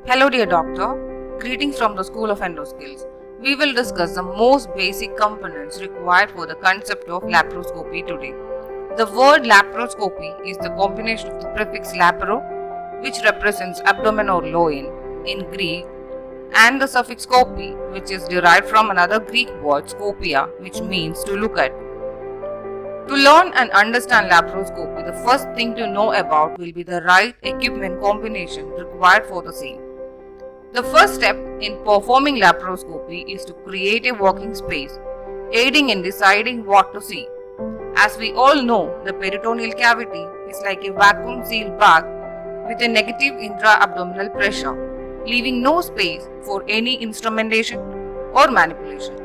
Hello dear doctor, greetings from the School of Endoskills. We will discuss the most basic components required for the concept of laparoscopy today. The word laparoscopy is the combination of the prefix laparo, which represents abdomen or loin in Greek, and the suffix scopy, which is derived from another Greek word scopia, which means to look at. To learn and understand laparoscopy, the first thing to know about will be the right equipment combination required for the same. The first step in performing laparoscopy is to create a working space, aiding in deciding what to see. As we all know, the peritoneal cavity is like a vacuum sealed bag with a negative intra-abdominal pressure, leaving no space for any instrumentation or manipulation.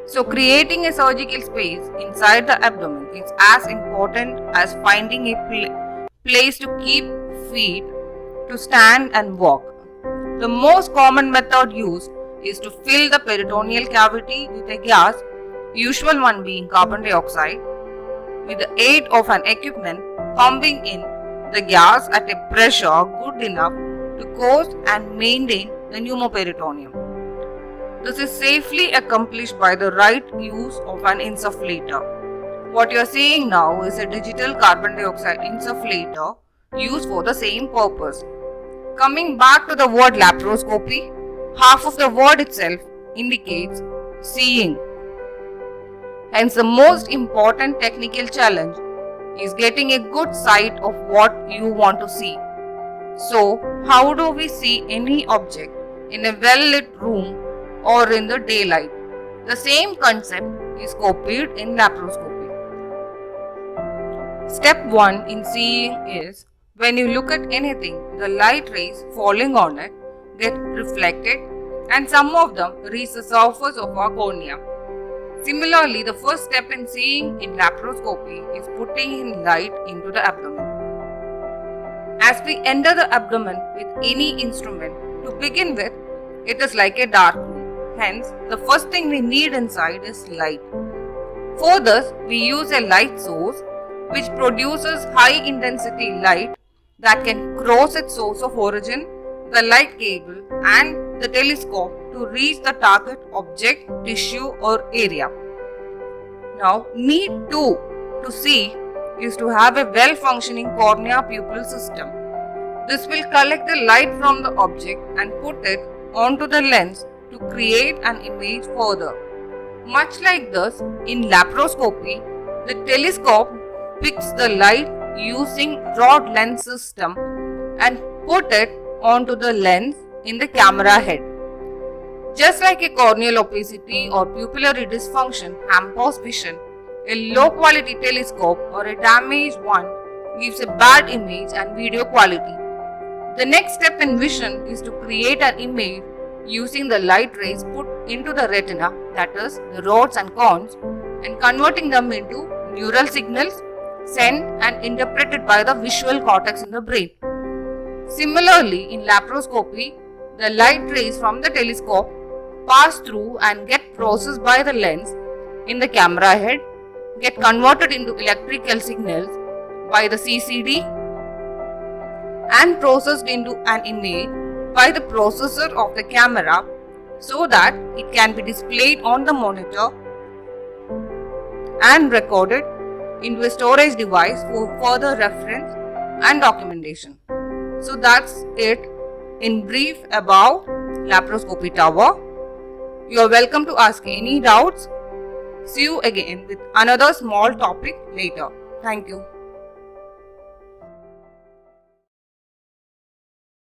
So, creating a surgical space inside the abdomen is as important as finding a place to keep feet to stand and walk. The most common method used is to fill the peritoneal cavity with a gas, usual one being carbon dioxide, with the aid of an equipment pumping in the gas at a pressure good enough to cause and maintain the pneumoperitoneum. This is safely accomplished by the right use of an insufflator. What you are seeing now is a digital carbon dioxide insufflator used for the same purpose. Coming back to the word laparoscopy, half of the word itself indicates seeing. Hence, the most important technical challenge is getting a good sight of what you want to see. So, how do we see any object in a well-lit room or in the daylight? The same concept is copied in laparoscopy. Step 1 in seeing is when you look at anything, the light rays falling on it get reflected and some of them reach the surface of our cornea. Similarly, the first step in seeing in laparoscopy is putting in light into the abdomen. As we enter the abdomen with any instrument, to begin with, it is like a dark room. Hence, the first thing we need inside is light. For this, we use a light source which produces high intensity light that can cross its source of origin, the light cable and the telescope to reach the target object, tissue or area. Now, need 2 to see is to have a well-functioning cornea pupil system. This will collect the light from the object and put it onto the lens to create an image further. Much like this, in laparoscopy, the telescope picks the light using rod lens system and put it onto the lens in the camera head. Just like a corneal opacity or pupillary dysfunction hampers vision, a low quality telescope or a damaged one gives a bad image and video quality. The next step in vision is to create an image using the light rays put into the retina, that is, the rods and cones, and converting them into neural signals sent and interpreted by the visual cortex in the brain. Similarly, in laparoscopy, the light rays from the telescope pass through and get processed by the lens in the camera head, get converted into electrical signals by the CCD and processed into an image by the processor of the camera so that it can be displayed on the monitor and recorded into a storage device for further reference and documentation. So that's it in brief about Laparoscopy Tower. You are welcome to ask any doubts. See you again with another small topic later. Thank you.